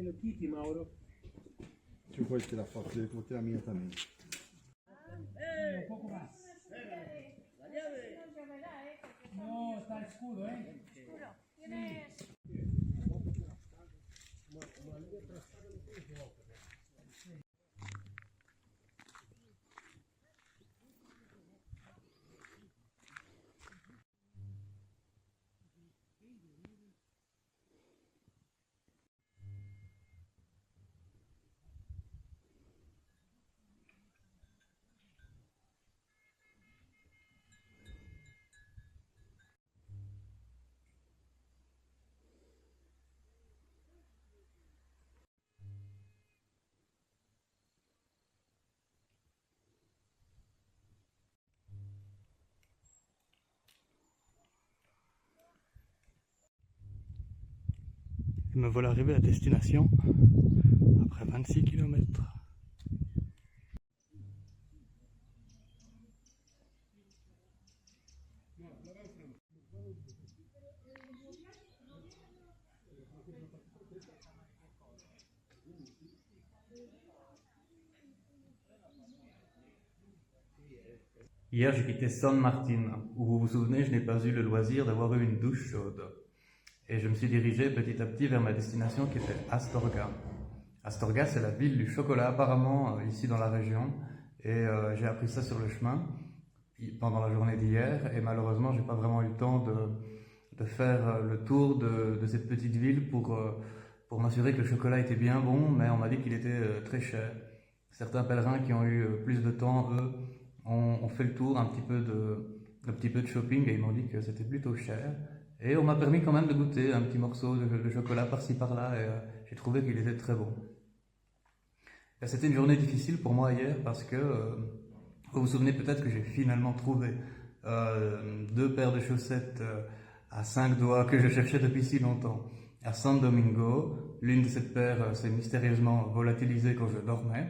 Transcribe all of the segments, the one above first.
Hello Kitty, Mauro. Deixa eu pôr tirar foto dele, que eu vou ter a minha também. Un poco más. No, está escuro, ¿eh? Tienes... Et me voilà arrivé à destination après 26 km. Hier, j'ai quitté San Martin, où vous vous souvenez, je n'ai pas eu le loisir d'avoir eu une douche chaude. Et je me suis dirigé petit à petit vers ma destination qui était Astorga. Astorga, c'est la ville du chocolat apparemment ici dans la région. Et j'ai appris ça sur le chemin pendant la journée d'hier. Et malheureusement, j'ai pas vraiment eu le temps de faire le tour de cette petite ville pour m'assurer que le chocolat était bien bon, mais on m'a dit qu'il était très cher. Certains pèlerins qui ont eu plus de temps, eux, ont fait le tour un petit peu de shopping et ils m'ont dit que c'était plutôt cher. Et on m'a permis quand même de goûter un petit morceau de chocolat par-ci par-là et j'ai trouvé qu'il était très bon. C'était une journée difficile pour moi hier parce que vous vous souvenez peut-être que j'ai finalement trouvé 2 paires de chaussettes à 5 doigts que je cherchais depuis si longtemps à San Domingo. L'une de ces paires s'est mystérieusement volatilisée quand je dormais,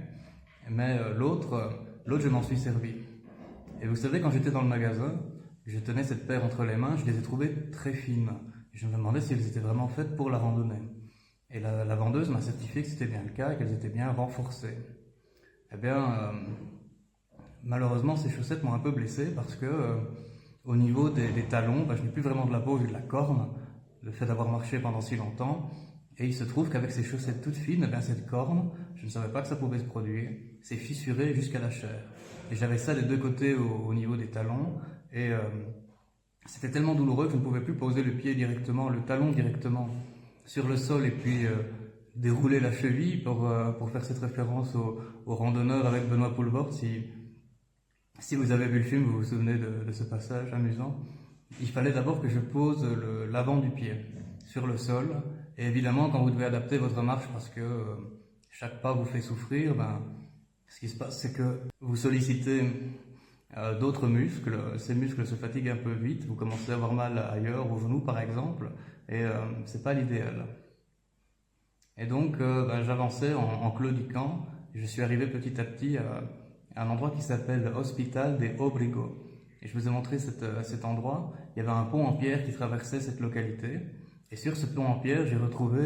mais l'autre je m'en suis servi. Et vous savez, quand j'étais dans le magasin, je tenais cette paire entre les mains, je les ai trouvées très fines. Je me demandais si elles étaient vraiment faites pour la randonnée. Et la vendeuse m'a certifié que c'était bien le cas et qu'elles étaient bien renforcées. Eh bien, malheureusement, ces chaussettes m'ont un peu blessé parce que au niveau des talons, je n'ai plus vraiment de la peau, j'ai de la corne, le fait d'avoir marché pendant si longtemps. Et il se trouve qu'avec ces chaussettes toutes fines, cette corne, je ne savais pas que ça pouvait se produire, c'est fissuré jusqu'à la chair. Et j'avais ça des 2 côtés au niveau des talons. Et c'était tellement douloureux que je ne pouvais plus poser le pied directement, le talon directement sur le sol et puis dérouler la cheville pour faire cette référence au randonneur avec Benoît Poulvord. Si vous avez vu le film, vous vous souvenez de ce passage amusant. Il fallait d'abord que je pose l'avant du pied sur le sol. Et évidemment, quand vous devez adapter votre marche parce que chaque pas vous fait souffrir, ce qui se passe, c'est que vous sollicitez d'autres muscles. Ces muscles se fatiguent un peu vite. Vous commencez à avoir mal ailleurs, au genou par exemple, et c'est pas l'idéal. Et donc, j'avançais en claudiquant. Je suis arrivé petit à petit à un endroit qui s'appelle Hospital de Obrigo. Et je vous ai montré cet endroit. Il y avait un pont en pierre qui traversait cette localité. Et sur ce pont en pierre, j'ai retrouvé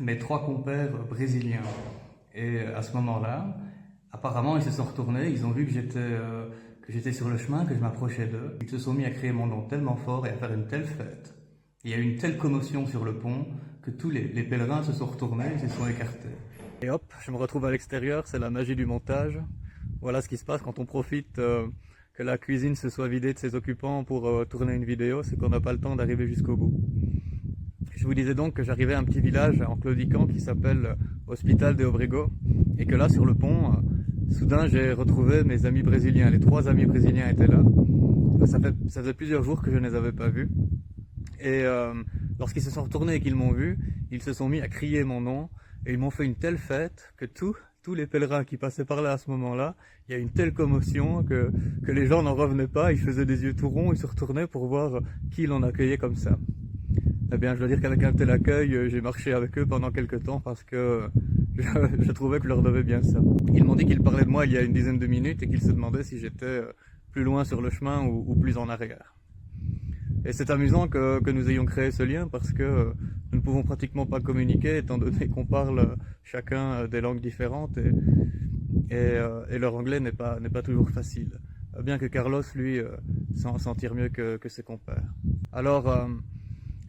mes 3 compères brésiliens. Et à ce moment-là, apparemment, ils se sont retournés, ils ont vu que j'étais sur le chemin, que je m'approchais d'eux. Ils se sont mis à crier mon nom tellement fort et à faire une telle fête. Il y a eu une telle commotion sur le pont que tous les pèlerins se sont retournés et se sont écartés. Et hop, je me retrouve à l'extérieur, c'est la magie du montage. Voilà ce qui se passe quand on profite que la cuisine se soit vidée de ses occupants pour tourner une vidéo, c'est qu'on n'a pas le temps d'arriver jusqu'au bout. Je vous disais donc que j'arrivais à un petit village en claudiquant qui s'appelle Hospital de Obrigo et que là sur le pont, soudain j'ai retrouvé mes amis brésiliens. Les 3 amis brésiliens étaient là. Ça faisait plusieurs jours que je ne les avais pas vus. Et lorsqu'ils se sont retournés et qu'ils m'ont vu, ils se sont mis à crier mon nom et ils m'ont fait une telle fête que tous les pèlerins qui passaient par là à ce moment-là, il y a une telle commotion que les gens n'en revenaient pas, ils faisaient des yeux tout ronds, ils se retournaient pour voir qui l'on accueillait comme ça. Eh bien, je dois dire qu'avec un tel accueil, j'ai marché avec eux pendant quelques temps parce que je trouvais que je leur devais bien ça. Ils m'ont dit qu'ils parlaient de moi il y a une dizaine de minutes et qu'ils se demandaient si j'étais plus loin sur le chemin ou plus en arrière. Et c'est amusant que nous ayons créé ce lien parce que nous ne pouvons pratiquement pas communiquer étant donné qu'on parle chacun des langues différentes et leur anglais n'est pas toujours facile. Bien que Carlos, lui, s'en tire mieux que ses compères. Alors,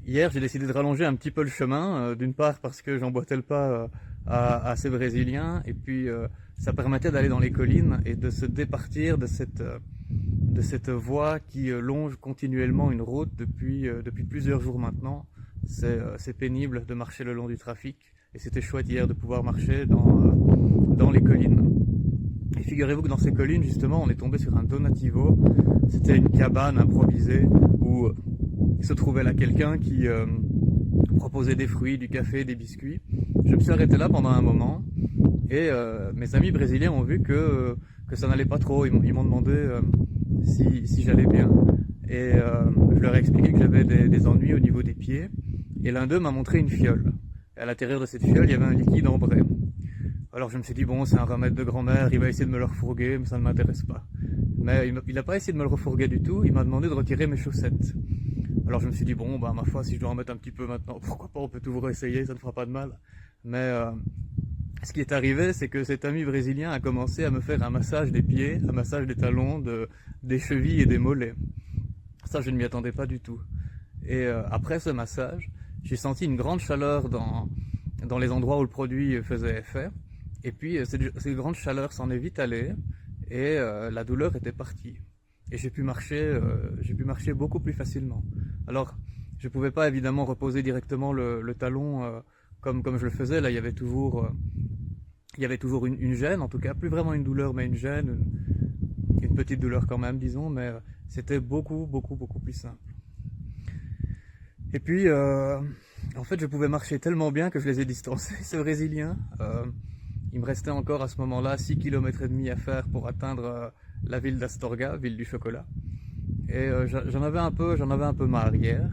hier, j'ai décidé de rallonger un petit peu le chemin, d'une part parce que j'emboîtais le pas à ces Brésiliens, et puis ça permettait d'aller dans les collines et de se départir de cette voie qui longe continuellement une route depuis plusieurs jours maintenant. C'est pénible de marcher le long du trafic, et c'était chouette hier de pouvoir marcher dans les collines. Et figurez-vous que dans ces collines, justement, on est tombé sur un donativo. C'était une cabane improvisée où se trouvait là quelqu'un qui proposait des fruits, du café, des biscuits. Je me suis arrêté là pendant un moment et mes amis brésiliens ont vu que ça n'allait pas trop. Ils m'ont demandé si j'allais bien. Et je leur ai expliqué que j'avais des ennuis au niveau des pieds. Et l'un d'eux m'a montré une fiole. Et à l'intérieur de cette fiole, il y avait un liquide ambré. Alors je me suis dit, bon, c'est un remède de grand-mère, il va essayer de me le refourguer, mais ça ne m'intéresse pas. Mais il n'a pas essayé de me le refourguer du tout, il m'a demandé de retirer mes chaussettes. Alors je me suis dit, bon, bah ma foi, si je dois en mettre un petit peu maintenant, pourquoi pas, on peut toujours essayer, ça ne fera pas de mal. Mais ce qui est arrivé, c'est que cet ami brésilien a commencé à me faire un massage des pieds, un massage des talons, des chevilles et des mollets. Ça, je ne m'y attendais pas du tout. Et après ce massage, j'ai senti une grande chaleur dans les endroits où le produit faisait effet. Et puis cette grande chaleur s'en est vite allée et la douleur était partie. Et j'ai pu marcher beaucoup plus facilement. Alors, je ne pouvais pas évidemment reposer directement le talon comme je le faisais. Là, il y avait toujours une gêne, en tout cas, plus vraiment une douleur, mais une gêne, une petite douleur quand même, disons, mais c'était beaucoup plus simple. Et puis, en fait, je pouvais marcher tellement bien que je les ai distancés, ces Brésiliens. Il me restait encore à ce moment-là 6,5 km à faire pour atteindre la ville d'Astorga, ville du chocolat. Et j'en avais un peu marre hier.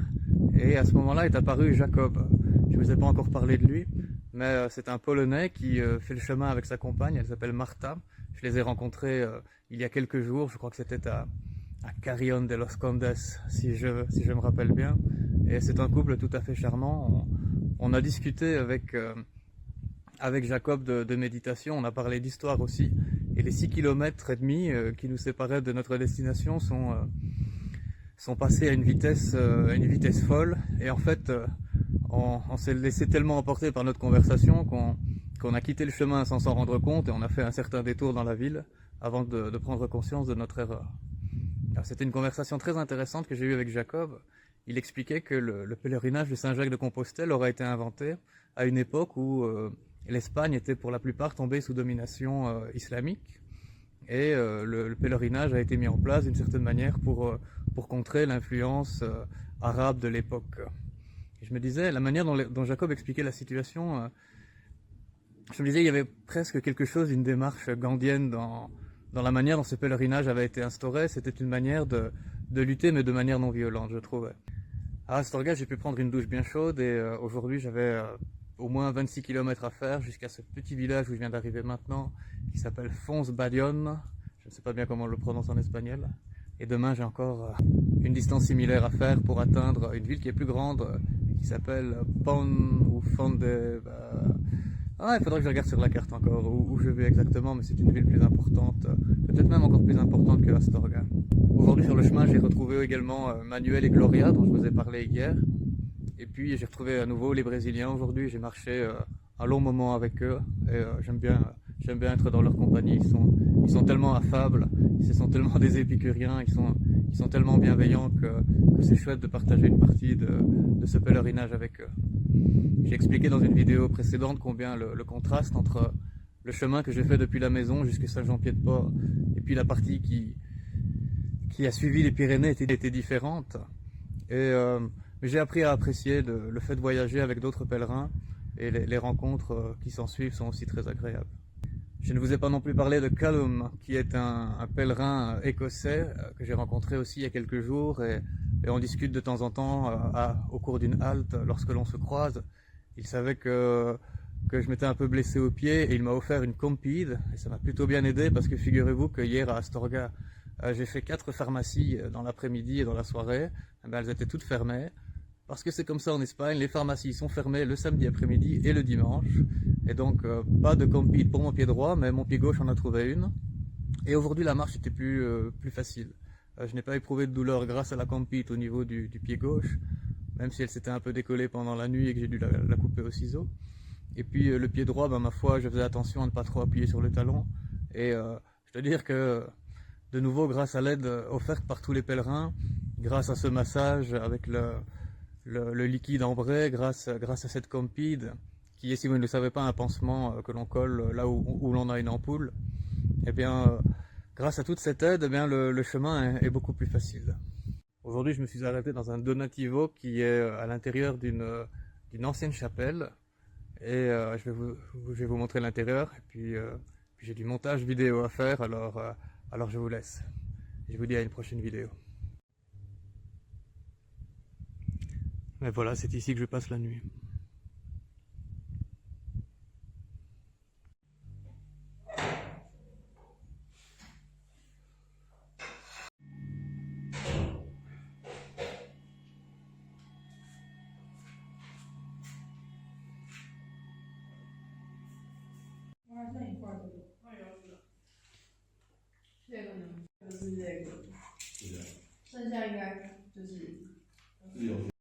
Et à ce moment-là est apparu Jacob. Je ne vous ai pas encore parlé de lui, mais c'est un Polonais qui fait le chemin avec sa compagne, elle s'appelle Marta. Je les ai rencontrés il y a quelques jours, je crois que c'était à Carrión de los Condes, si je me rappelle bien. Et c'est un couple tout à fait charmant. On a discuté avec Jacob de méditation, on a parlé d'histoire aussi, et les 6,5 km qui nous séparaient de notre destination sont passés à une vitesse folle, et en fait on s'est laissé tellement emporter par notre conversation qu'on a quitté le chemin sans s'en rendre compte, et on a fait un certain détour dans la ville avant de prendre conscience de notre erreur. C'était une conversation très intéressante que j'ai eue avec Jacob. Il expliquait que le pèlerinage de Saint-Jacques-de-Compostelle aurait été inventé à une époque où l'Espagne était pour la plupart tombée sous domination islamique, et le pèlerinage a été mis en place d'une certaine manière pour contrer l'influence arabe de l'époque. Et je me disais, la manière dont Jacob expliquait la situation, je me disais il y avait presque quelque chose, une démarche gandhienne dans la manière dont ce pèlerinage avait été instauré. C'était une manière de lutter, mais de manière non violente, je trouvais. À Astorga, j'ai pu prendre une douche bien chaude, et aujourd'hui j'avais au moins 26 km à faire jusqu'à ce petit village où je viens d'arriver maintenant, qui s'appelle Fons-Badion. Je ne sais pas bien comment on le prononce en espagnol. Et demain, j'ai encore une distance similaire à faire pour atteindre une ville qui est plus grande, qui s'appelle Pon ou Fonde. Il faudrait que je regarde sur la carte encore où je vais exactement, mais c'est une ville plus importante, peut-être même encore plus importante que Astorga. Aujourd'hui, sur le chemin, j'ai retrouvé également Manuel et Gloria, dont je vous ai parlé hier. Et puis j'ai retrouvé à nouveau les Brésiliens aujourd'hui. J'ai marché un long moment avec eux, et j'aime bien être dans leur compagnie. Ils sont tellement affables, ce sont tellement des épicuriens, ils sont tellement bienveillants que c'est chouette de partager une partie de ce pèlerinage avec eux. J'ai expliqué dans une vidéo précédente combien le contraste entre le chemin que j'ai fait depuis la maison jusqu'à Saint-Jean-Pied-de-Port et puis la partie qui a suivi les Pyrénées était différente. Et j'ai appris à apprécier le fait de voyager avec d'autres pèlerins, et les rencontres qui s'en suivent sont aussi très agréables. Je ne vous ai pas non plus parlé de Callum, qui est un pèlerin écossais que j'ai rencontré aussi il y a quelques jours, et on discute de temps en temps au cours d'une halte lorsque l'on se croise. Il savait que je m'étais un peu blessé au pied, et il m'a offert une compide, et ça m'a plutôt bien aidé parce que figurez-vous que hier à Astorga, J'ai fait 4 pharmacies dans l'après-midi et dans la soirée. Eh ben, elles étaient toutes fermées. Parce que c'est comme ça en Espagne, les pharmacies sont fermées le samedi après-midi et le dimanche. Et donc, pas de Compeed pour mon pied droit, mais mon pied gauche en a trouvé une. Et aujourd'hui, la marche était plus facile. Je n'ai pas éprouvé de douleur grâce à la Compeed au niveau du pied gauche, même si elle s'était un peu décollée pendant la nuit et que j'ai dû la couper au ciseau. Et puis le pied droit, ben, ma foi, je faisais attention à ne pas trop appuyer sur le talon. Et je dois dire que, de nouveau, grâce à l'aide offerte par tous les pèlerins, grâce à ce massage avec le liquide ambré, grâce à cette Compeed, qui est, si vous ne le savez pas, un pansement que l'on colle là où l'on a une ampoule, eh bien, grâce à toute cette aide, eh bien, le chemin est beaucoup plus facile. Aujourd'hui, je me suis arrêté dans un donativo qui est à l'intérieur d'une ancienne chapelle. Et je vais vous montrer l'intérieur. Et puis j'ai du montage vidéo à faire, alors je vous laisse. Je vous dis à une prochaine vidéo. Mais voilà, c'est ici que je passe la nuit.这个呢，就是这个，剩下应该就是。